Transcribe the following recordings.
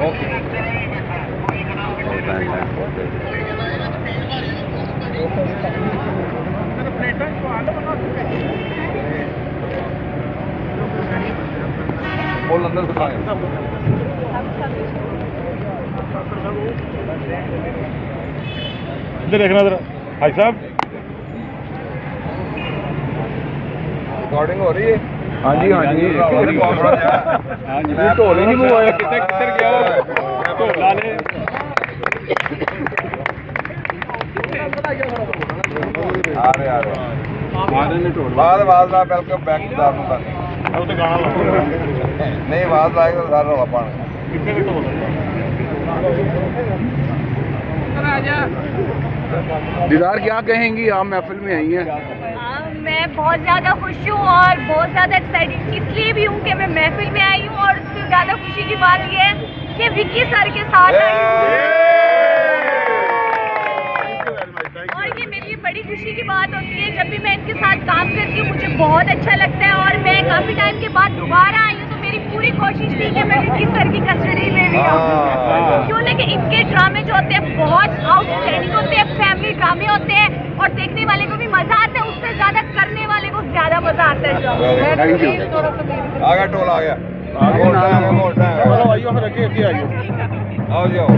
Full अंदर दिखाएं। इधर देखना जरा भाई साहब, रिकॉर्डिंग हो रही है। हाँ जी हाँ जी ढोल ही नहीं बुआया किधर गया ढोला ने। आ रहे बाद ना बिल्कुल बैक दार ਨੂੰ ਕਰ अब तो गाना लगा नहीं आवाज लाएगा सारा रौला पाना। कितने का ढोल दीदार क्या कहेंगी, आप महफिल में आई हैं? मैं बहुत ज़्यादा खुश हूँ और बहुत ज़्यादा एक्साइटेड इसलिए भी हूँ कि मैं महफिल में आई हूँ और उससे ज़्यादा खुशी की बात यह है कि विक्की सर के साथ आई हूँ और ये मेरे लिए बड़ी खुशी की बात होती है। जब भी मैं इनके साथ काम करती हूँ मुझे बहुत अच्छा लगता है और मैं काफ़ी टाइम के बाद दोबारा आई हूँ तो मेरी पूरी कोशिश थी कि मैं विक्की सर की कस्टडी में भी आऊँ, क्यों ना कि इनके ड्रामे जो होते हैं बहुत आउटस्टैंडिंग होते हैं, फैमिली ड्रामे होते हैं और देखने वाले को भी मजा आता है, उससे ज्यादा करने वाले को ज्यादा मजा आता है। आ गया टोल आ गया मोटा है। चलो आइयो फिर आगे आइयो। आओ जाओ।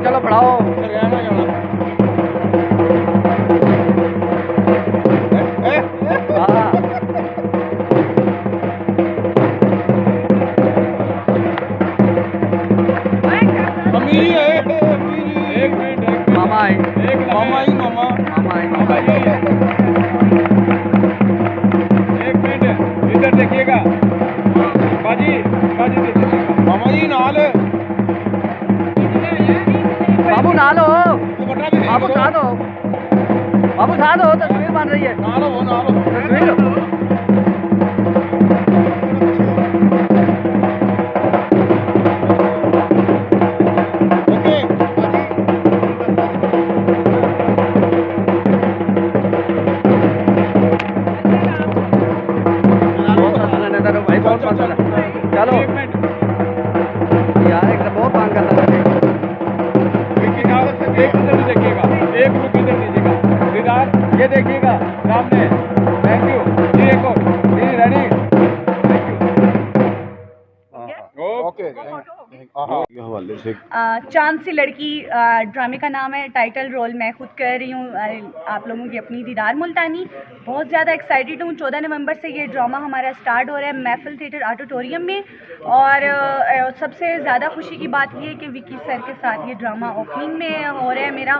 चलो बढ़ाओ। मामा आए बाबू साथ हो, बाबू साथ हो, तस्वीर बन रही है। तस्वीर लो। भाई बहुत मसला चलो यार, एक बहुत मांग करता है। एक इधर नहीं देखिएगा, एक रुक इधर दीजिएगा दीदार, ये देखिएगा सामने। थैंक यू जी, एक और जी, रेडी, ओके। के हवाले से चांद सी लड़की ड्रामे का नाम है, टाइटल रोल मैं खुद कर रही हूँ आप लोगों की अपनी दीदार मुल्तानी। बहुत ज़्यादा एक्साइटेड हूँ। 14 नवंबर से ये ड्रामा हमारा स्टार्ट हो रहा है महफिल थिएटर ऑडिटोरियम में, और सबसे ज़्यादा खुशी की बात ये है कि विकी सर के साथ ये ड्रामा ओपनिंग में हो रहा है मेरा,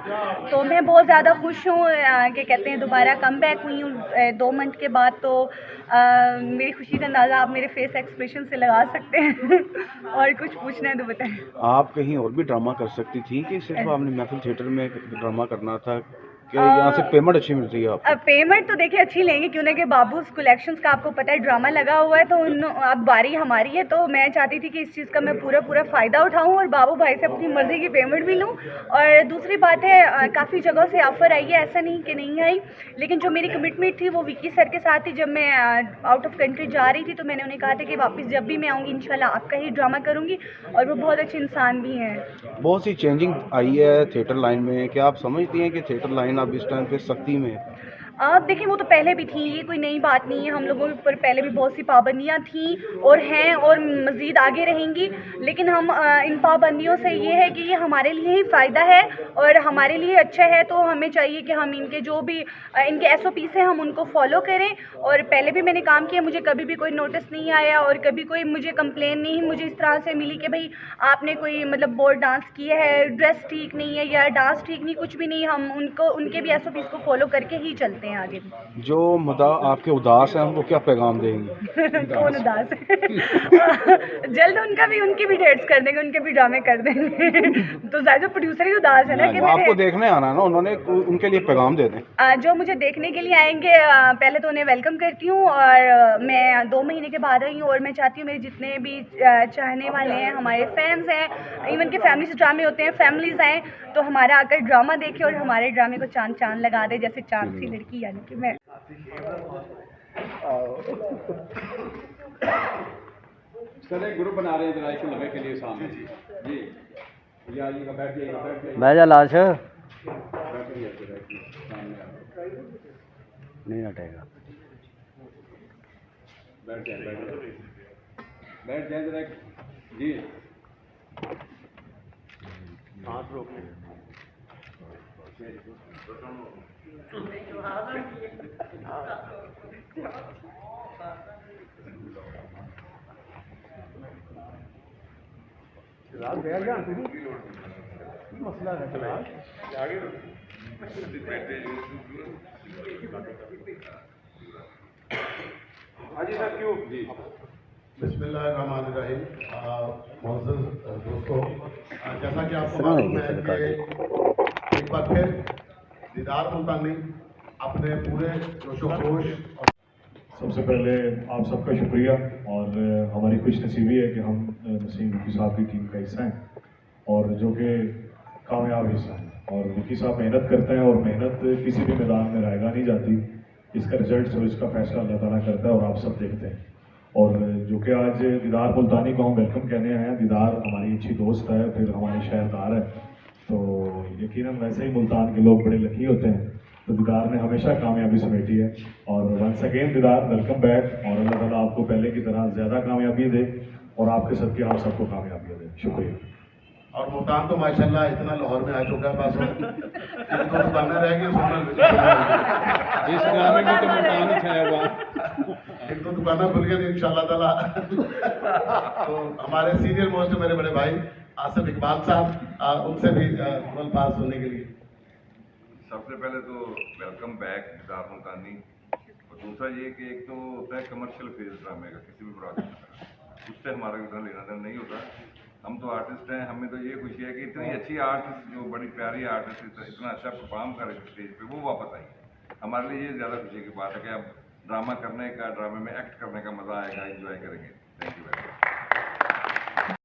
तो मैं बहुत ज़्यादा खुश हूँ कि कहते हैं दोबारा कम बैक हुई हूँ 2 मंथ के बाद। तो मेरी खुशी का अंदाज़ा आप मेरे फेस एक्सप्रेशन से लगा सकते हैं। और कुछ पूछना है तो बताएं। आप कहीं और भी ड्रामा कर सकती थी कि सिर्फ आपने महफिल थिएटर में ड्रामा करना था? क्या यहाँ से पेमेंट अच्छी मिल रही है आपको? पेमेंट तो देखिए अच्छी लेंगे, क्यों ना कि बाबूस कलेक्शंस का आपको पता है ड्रामा लगा हुआ है, तो अब बारी हमारी है, तो मैं चाहती थी कि इस चीज़ का मैं पूरा फ़ायदा उठाऊं और बाबू भाई से अपनी मर्ज़ी की पेमेंट भी लूं। और दूसरी बात है काफ़ी जगहों से ऑफ़र आई है, ऐसा नहीं कि नहीं आई, लेकिन जो मेरी कमिटमेंट थी वो विकी सर के साथ थी। जब मैं आउट ऑफ कंट्री जा रही थी तो मैंने उन्हें कहा था कि वापस जब भी मैं आऊँगी इंशाल्लाह आपका ही ड्रामा करूँगी, और वो बहुत अच्छे इंसान भी हैं। बहुत सी चेंजिंग आई है थिएटर लाइन में, क्या आप समझती हैं कि थिएटर लाइन अब इस टाइम पे सख्ती में है? आप देखिए वो तो पहले भी थी, ये कोई नई बात नहीं है। हम लोगों के ऊपर पहले भी बहुत सी पाबंदियां थी और हैं और मज़ीद आगे रहेंगी, लेकिन हम इन पाबंदियों से ये है कि ये हमारे लिए ही फ़ायदा है और हमारे लिए अच्छा है, तो हमें चाहिए कि हम इनके जो भी इनके SOPs हैं हम उनको फॉलो करें। और पहले भी मैंने काम किया, मुझे कभी भी कोई नोटिस नहीं आया और कभी कोई मुझे कंप्लेन नहीं मुझे इस तरह से मिली कि भाई आपने कोई मतलब बोर्ड डांस किया है, ड्रेस ठीक नहीं है या डांस ठीक नहीं, कुछ भी नहीं। हम उनके भी SOPs को फॉलो करके ही चलते हैं आगे। जो मुद्दा आपके उदास हैं उनको क्या पैगाम देंगे? कौन उदास है? जल्द उनकी भी डेट्स कर देंगे, उनके भी ड्रामे कर देंगे। तो ज़्यादा प्रोड्यूसर ही उदास है ना कि आपको देखने आना ना, उन्होंने उनके लिए पैगाम दे दें। जो मुझे देखने के लिए आएंगे पहले तो उन्हें वेलकम करती हूँ, और मैं 2 महीने के बाद आई हूँ, और मैं चाहती हूँ मेरे जितने भी चाहने वाले हैं, हमारे फैंस हैं, इवन के फैमिली से ड्रामे होते हैं, फैमिलीज़ आएँ तो हमारा आकर ड्रामा देखें और हमारे ड्रामे को चांद लगा दे, जैसे चांद सी लड़की यानी कि मैं। सर एक ग्रुप बना रहे हैं जरा इसको लगे के लिए सामने जी जी आइएगा, बैठ जाइएगा बैठ जा लाश, सामने नहीं हटेगा। बैठ जाए जरा जी। हाथ रोक मसला है आगे हाजी सर क्यों जी। बिस्मिल्लाहिर्रहमानिर्रहीम। मोअज़्ज़ज़ दोस्तों, जैसा कि आपको मालूम है कि एक बार फिर दीदार मुल्तानी अपने पूरे जोशो खरोश। सबसे पहले आप सबका शुक्रिया, और हमारी खुशनसीबी है कि हम नसीम विकी साहब की टीम का हिस्सा हैं और जो कि कामयाब हिस्सा है। और विकी साहब मेहनत करते हैं और मेहनत किसी भी मैदान में रायगा नहीं जाती, इसका रिजल्ट और इसका फैसला अल्लाह ताला करता है और आप सब देखते हैं। और जो कि आज दीदार मुल्तानी को हम वेलकम कहने आए हैं। दीदार हमारी अच्छी दोस्त है, फिर हमारी शहरदार है, तो यकीनन वैसे ही मुल्तान के लोग बड़े लकी होते हैं, तो दीदार ने हमेशा कामयाबी समेटी है। और वंस अगेन दीदार वेलकम बैक, और अल्लाह ताला आपको पहले की तरह ज़्यादा कामयाबी दे और आपके सदके हम सबको कामयाबी दे। शुक्रिया। और मुल्तान तो माशाल्लाह इतना लाहौर में आ चुका है, बस एक दो दुकानें रह गई, इस ड्रामे में तो मुल्तान ही छाया हुआ, एक दो दुकानें खुल गई इंशाल्लाह ताला। तो हमारे सीनियर मोस्ट मेरे बड़े भाई आसिफ इकबाल साहब, उनसे भी पास होने के लिए। सबसे पहले तो वेलकम बैक दीदार मुल्तानी, और दूसरा ये कि एक तो होता है कमर्शियल फेज ड्रामे का किसी भी प्रोजेक्ट का, उससे हमारा इतना लेना देना नहीं होता। हम तो आर्टिस्ट हैं, हमें तो ये खुशी है कि इतनी अच्छी आर्टिस्ट, जो बड़ी प्यारी आर्टिस्ट इतना अच्छा परफॉर्म करे स्टेज पे, वो वापस आई। हमारे लिए ये ज़्यादा खुशी की बात है कि अब ड्रामा करने का, ड्रामे में एक्ट करने का मज़ा आएगा, एंजॉय करेंगे। Thank you very much.